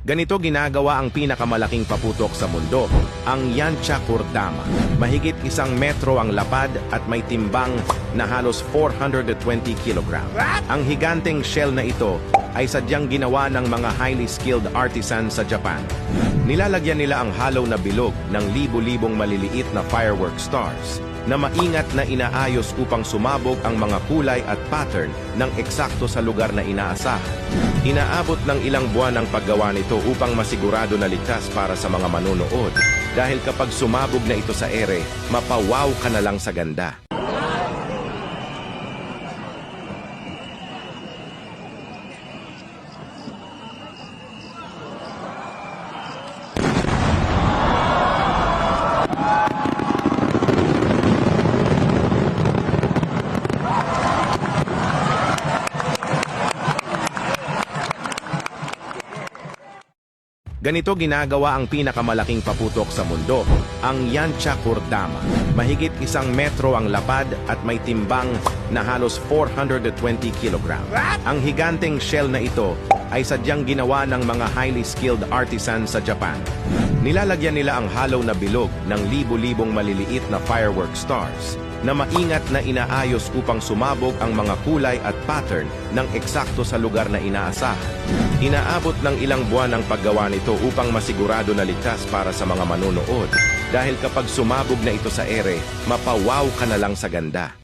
Ganito ginagawa ang pinakamalaking paputok sa mundo, ang Yancha Kordama. Mahigit 1 metro ang lapad at may timbang na halos 420 kilogram. Ang higanteng shell na ito ay sadyang ginawa ng mga highly skilled artisan sa Japan. Nilalagyan nila ang hollow na bilog ng libu-libong maliliit na firework stars na maingat na inaayos upang sumabog ang mga kulay at pattern ng eksakto sa lugar na inaasahan. Inaabot ng ilang buwan ang paggawa nito upang masigurado na ligtas para sa mga manunood. Dahil kapag sumabog na ito sa ere, mapawaw ka na lang sa ganda. Ganito ginagawa ang pinakamalaking paputok sa mundo, ang Yancha Kordama. Mahigit 1 metro ang lapad at may timbang na halos 420 kilogram. Ang higanteng shell na ito ay sadyang ginawa ng mga highly skilled artisan sa Japan. Nilalagyan nila ang hollow na bilog ng libu-libong maliliit na firework stars na maingat na inaayos upang sumabog ang mga kulay at pattern ng eksakto sa lugar na inaasahan. Inaabot ng ilang buwan ang paggawa nito upang masigurado na ligtas para sa mga manunood. Dahil kapag sumabog na ito sa ere, mapawaw ka na lang sa ganda.